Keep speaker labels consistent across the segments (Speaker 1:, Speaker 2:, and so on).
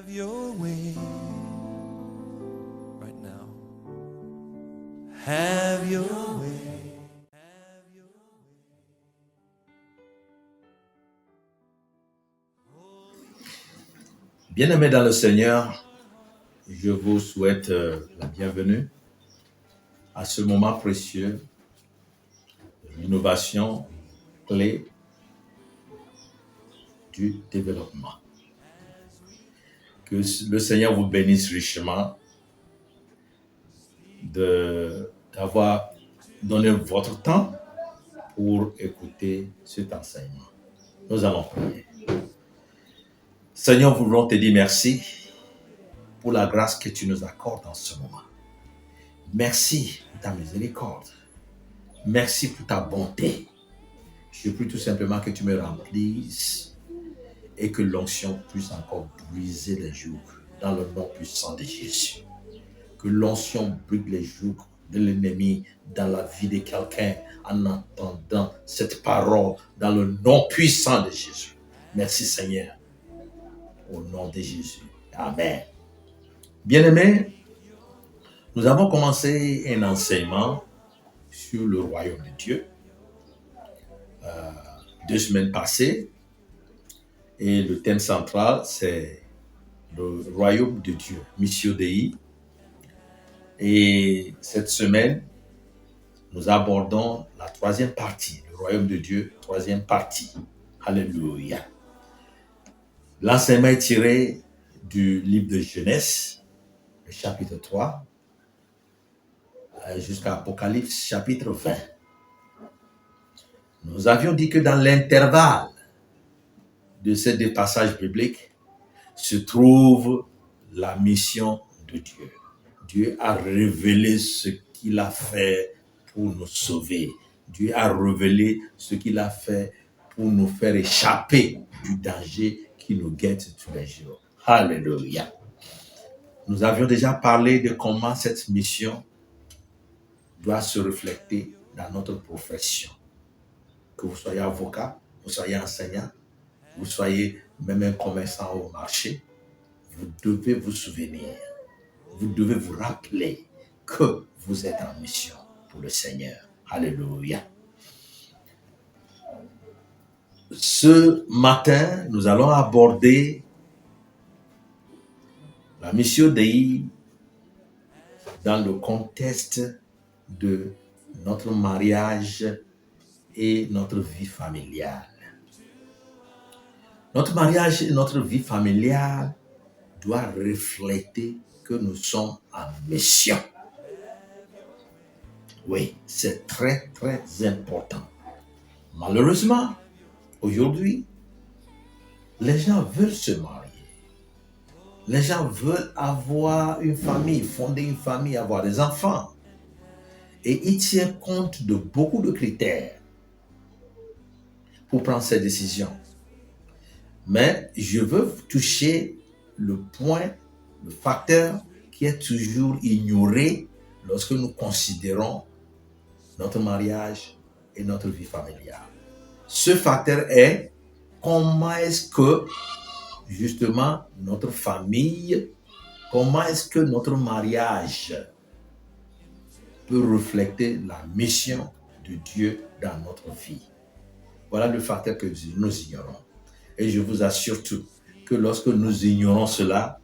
Speaker 1: your way right now. Have your way.
Speaker 2: Bien-aimés dans le Seigneur, je vous souhaite la bienvenue à ce moment précieux de l'innovation clé du développement. Que le Seigneur vous bénisse richement d'avoir donné votre temps pour écouter cet enseignement. Nous allons prier. Seigneur, nous voulons te dire merci pour la grâce que tu nous accordes en ce moment. Merci pour ta miséricorde. Merci pour ta bonté. Je prie tout simplement que tu me remplisses et que l'onction puisse encore briser les jougs dans le nom puissant de Jésus. Que l'onction brise les jougs de l'ennemi dans la vie de quelqu'un en entendant cette parole dans le nom puissant de Jésus. Merci Seigneur. Au nom de Jésus. Amen. Bien-aimés, nous avons commencé un enseignement sur le royaume de Dieu 2 semaines passées. Et le thème central, c'est le royaume de Dieu, Missio Dei. Et cette semaine, nous abordons la 3e partie, le royaume de Dieu, 3e partie. Alléluia. L'enseignement est tiré du livre de Genèse, le chapitre 3, jusqu'à Apocalypse, chapitre 20. Nous avions dit que dans l'intervalle de ces 2 passages bibliques se trouve la mission de Dieu. Dieu a révélé ce qu'il a fait pour nous sauver. Dieu a révélé ce qu'il a fait pour nous faire échapper du danger qui nous guette tous les jours. Alléluia. Nous avions déjà parlé de comment cette mission doit se refléter dans notre profession. Que vous soyez avocat, vous soyez enseignant, vous soyez même un commerçant au marché, vous devez vous souvenir, vous devez vous rappeler que vous êtes en mission pour le Seigneur. Alléluia. Ce matin, nous allons aborder la Missio Dei dans le contexte de notre mariage et notre vie familiale. Notre mariage et notre vie familiale doivent refléter que nous sommes en mission. Oui, c'est très, très important. Malheureusement, aujourd'hui, les gens veulent se marier. Les gens veulent avoir une famille, fonder une famille, avoir des enfants. Et ils tiennent compte de beaucoup de critères pour prendre ces décisions. Mais je veux toucher le point, le facteur qui est toujours ignoré lorsque nous considérons notre mariage et notre vie familiale. Ce facteur est comment est-ce que justement notre famille, comment est-ce que notre mariage peut refléter la mission de Dieu dans notre vie. Voilà le facteur que nous ignorons. Et je vous assure tout que lorsque nous ignorons cela,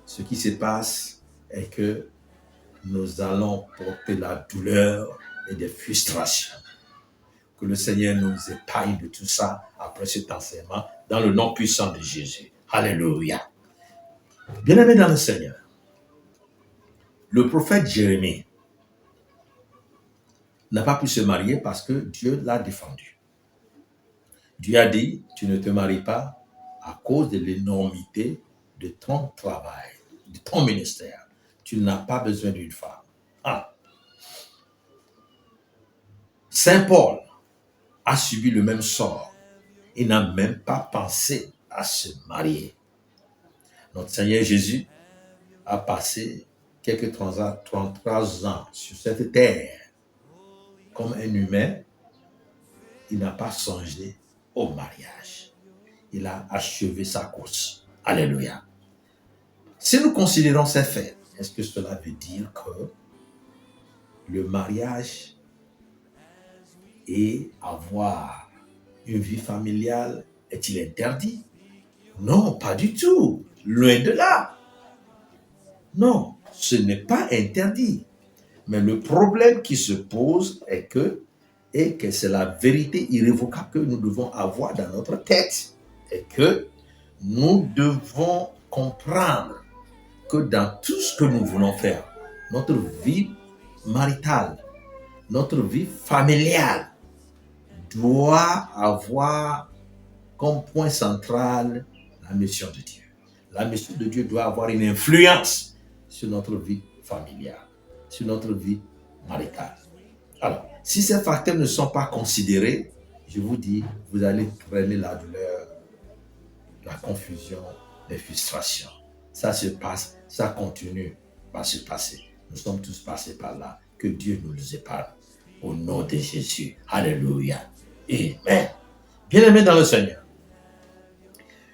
Speaker 2: ce qui se passe est que nous allons porter la douleur et des frustrations. Que le Seigneur nous épargne de tout ça après cet enseignement dans le nom puissant de Jésus. Alléluia. Bien-aimés dans le Seigneur, le prophète Jérémie n'a pas pu se marier parce que Dieu l'a défendu. Dieu a dit, tu ne te maries pas à cause de l'énormité de ton travail, de ton ministère. Tu n'as pas besoin d'une femme. Saint Paul a subi le même sort. Il n'a même pas pensé à se marier. Notre Seigneur Jésus a passé quelques 33 ans sur cette terre. Comme un humain, il n'a pas songé au mariage. Il a achevé sa course. Alléluia. Si nous considérons ces faits, est-ce que cela veut dire que le mariage et avoir une vie familiale est-il interdit? Non, pas du tout. Loin de là. Non, ce n'est pas interdit. Mais le problème qui se pose est que c'est la vérité irrévocable que nous devons avoir dans notre tête. Et que nous devons comprendre que dans tout ce que nous voulons faire, notre vie maritale, notre vie familiale doit avoir comme point central la mission de Dieu. La mission de Dieu doit avoir une influence sur notre vie familiale, sur notre vie maritale. Alors, si ces facteurs ne sont pas considérés, je vous dis, vous allez traîner la douleur, la confusion, les frustrations. Ça se passe, ça continue à se passer. Nous sommes tous passés par là. Que Dieu nous épargne. Au nom de Jésus. Alléluia. Amen. Bien-aimés dans le Seigneur.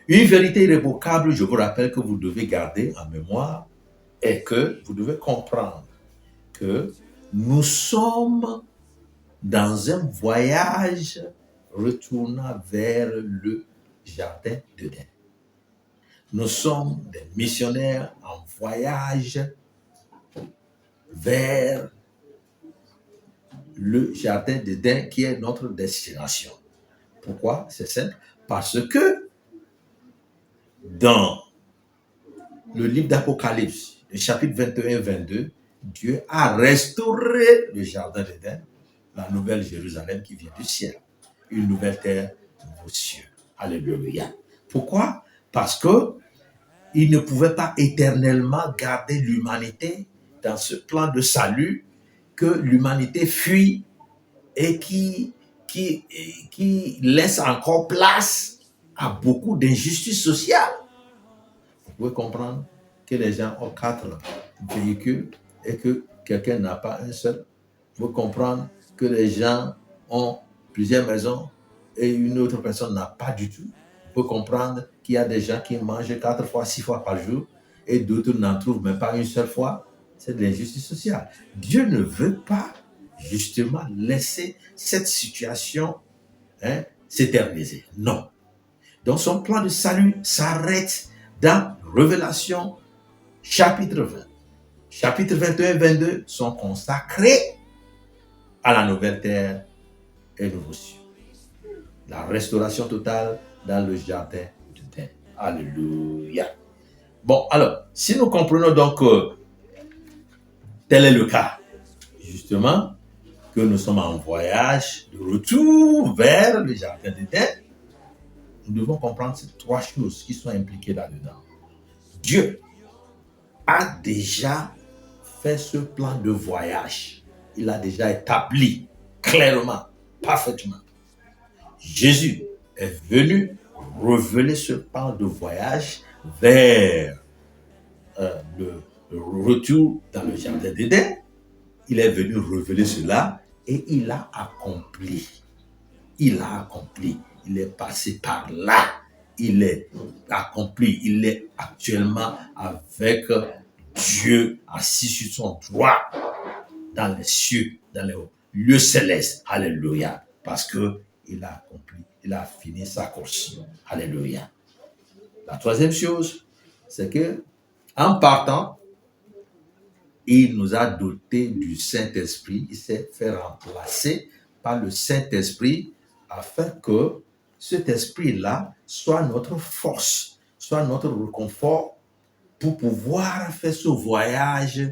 Speaker 2: Une vérité irrévocable, je vous rappelle que vous devez garder en mémoire, est que vous devez comprendre que nous sommes dans un voyage retournant vers le jardin d'Éden. Nous sommes des missionnaires en voyage vers le jardin d'Éden qui est notre destination. Pourquoi? C'est simple. Parce que dans le livre d'Apocalypse, le chapitre 21-22, Dieu a restauré le jardin d'Éden, la nouvelle Jérusalem qui vient du ciel. Une nouvelle terre, de nouveaux cieux. Alléluia. Pourquoi? Parce que il ne pouvait pas éternellement garder l'humanité dans ce plan de salut que l'humanité fuit et qui laisse encore place à beaucoup d'injustices sociales. Vous pouvez comprendre que les gens ont 4 véhicules et que quelqu'un n'a pas un seul. Vous pouvez comprendre que les gens ont plusieurs maisons et une autre personne n'a pas du tout. Vous pouvez comprendre qu'il y a des gens qui mangent 4 fois, 6 fois par jour et d'autres n'en trouvent même pas une seule fois. C'est de l'injustice sociale. Dieu ne veut pas justement laisser cette situation s'éterniser. Non. Donc son plan de salut s'arrête dans Révélation chapitre 20. Chapitre 21-22 sont consacrés à la nouvelle terre et nouveau ciel. La restauration totale dans le jardin d'Éden. Alléluia. Bon, alors, si nous comprenons donc que tel est le cas, justement, que nous sommes en voyage de retour vers le jardin d'Éden, nous devons comprendre ces 3 choses qui sont impliquées là-dedans. Dieu a déjà fait ce plan de voyage. Il a déjà établi clairement, parfaitement. Jésus est venu révéler ce plan de voyage vers le retour dans le jardin d'Éden. Il est venu révéler cela et il a accompli. Il a accompli. Il est passé par là. Il est accompli. Il est actuellement avec Dieu assis sur son droit dans les cieux, dans les lieux célestes. Alléluia. Parce que il a accompli. Il a fini sa course. Alléluia. La 3e chose, c'est que en partant, il nous a dotés du Saint-Esprit. Il s'est fait remplacer par le Saint-Esprit afin que cet esprit-là soit notre force, soit notre réconfort pour pouvoir faire ce voyage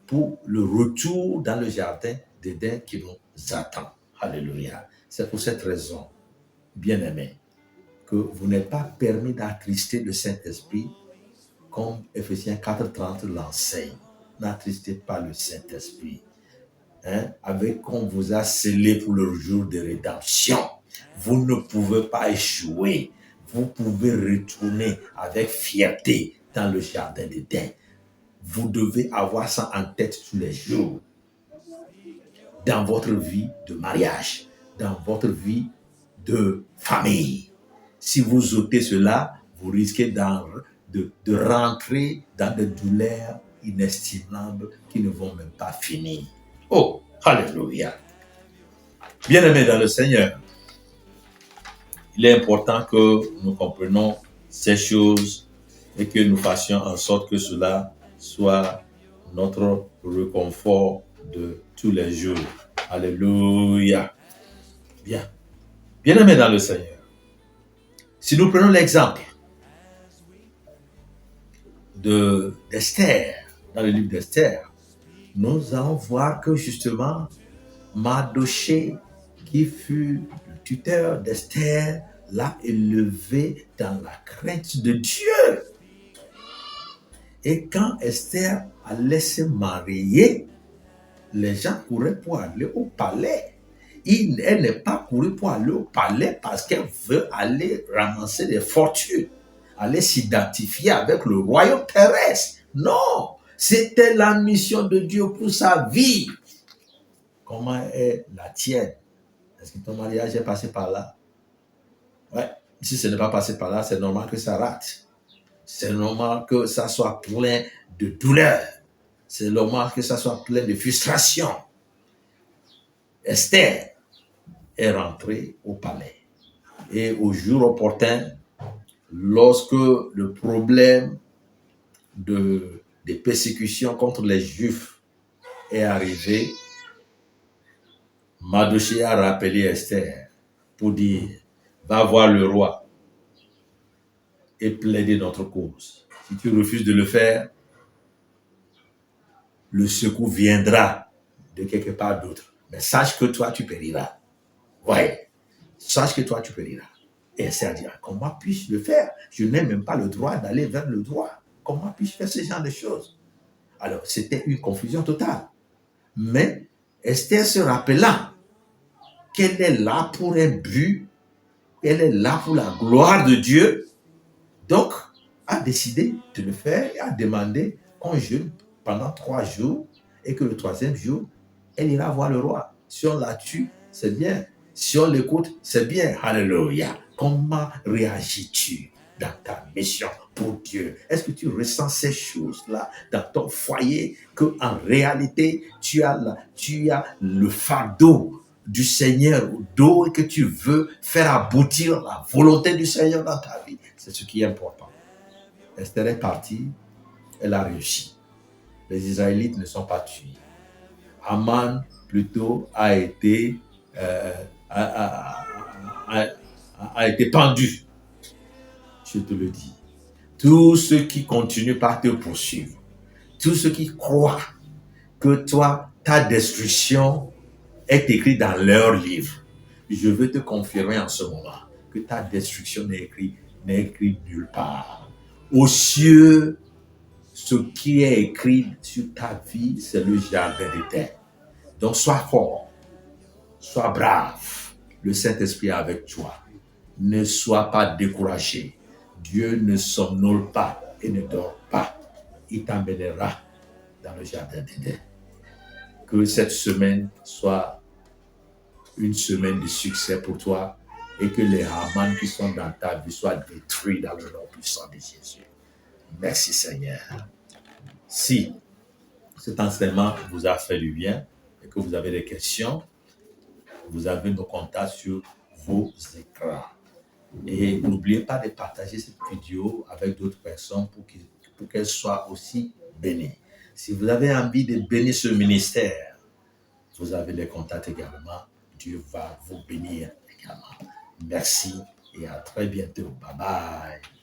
Speaker 2: pour le retour dans le jardin d'Éden qui nous attend. Alléluia. C'est pour cette raison, bien-aimés, que vous n'êtes pas permis d'attrister le Saint-Esprit comme Ephésiens 4:30 l'enseigne. N'attristez pas le Saint-Esprit. Avec qu'on vous a scellé pour le jour de rédemption. Vous ne pouvez pas échouer. Vous pouvez retourner avec fierté dans le jardin d'Éden. Vous devez avoir ça en tête tous les jours. Dans votre vie de mariage, dans votre vie de famille. Si vous ôtez cela, vous risquez de rentrer dans des douleurs inestimables qui ne vont même pas finir. Oh, alléluia. Bien-aimés dans le Seigneur, il est important que nous comprenions ces choses et que nous fassions en sorte que cela soit notre réconfort de tous les jours. Alléluia. Bien. Bien-aimés dans le Seigneur, si nous prenons l'exemple d'Esther, dans le livre d'Esther, nous allons voir que justement, Mardochée, qui fut le tuteur d'Esther, l'a élevé dans la crainte de Dieu. Et quand Esther allait se marier, les gens couraient pour aller au palais. Elle n'est pas courue pour aller au palais parce qu'elle veut aller ramasser des fortunes, aller s'identifier avec le royaume terrestre. Non, c'était la mission de Dieu pour sa vie. Comment est la tienne? Est-ce que ton mariage est passé par là? Ouais. Si ce n'est pas passé par là, c'est normal que ça rate. C'est normal que ça soit plein de douleur. C'est normal que ça soit plein de frustration. Esther est rentrée au palais. Et au jour opportun, lorsque le problème des persécutions contre les Juifs est arrivé, Mardochée a rappelé Esther pour dire, va voir le roi et plaider notre cause. Si tu refuses de le faire, le secours viendra de quelque part d'autre. Mais sache que toi, tu périras. Ouais, sache que toi, tu périras. Et Esther dira, comment puis-je le faire? Je n'ai même pas le droit d'aller vers le droit. Comment puis-je faire ce genre de choses? Alors, c'était une confusion totale. Mais Esther se rappela qu'elle est là pour un but, elle est là pour la gloire de Dieu. Donc, a décidé de le faire et a demandé qu'on jeûne pendant 3 jours et que le 3e jour, elle ira voir le roi. Si on la tue, c'est bien. Si on l'écoute, c'est bien. Alléluia. Comment réagis-tu dans ta mission pour Dieu? Est-ce que tu ressens ces choses-là dans ton foyer, qu'en réalité, tu as le fardeau du Seigneur au dos et que tu veux faire aboutir la volonté du Seigneur dans ta vie? C'est ce qui est important. Esther est partie, elle a réussi. Les Israélites ne sont pas tués. Haman, plutôt, a été pendu. Je te le dis. Tous ceux qui continuent par te poursuivre, tous ceux qui croient que toi, ta destruction est écrite dans leur livre, je veux te confirmer en ce moment que ta destruction n'est écrite nulle part. Aux cieux, ce qui est écrit sur ta vie, c'est le jardin d'Éden. Donc, sois fort, sois brave. Le Saint-Esprit est avec toi. Ne sois pas découragé. Dieu ne somnole pas et ne dort pas. Il t'emmènera dans le jardin d'Éden. Que cette semaine soit une semaine de succès pour toi et que les Haman qui sont dans ta vie soient détruits dans le nom puissant de Jésus. Merci Seigneur. Si cet enseignement vous a fait du bien et que vous avez des questions, vous avez nos contacts sur vos écrans. Et n'oubliez pas de partager cette vidéo avec d'autres personnes pour qu'elles soient aussi bénies. Si vous avez envie de bénir ce ministère, vous avez les contacts également. Dieu va vous bénir également. Merci et à très bientôt. Bye bye.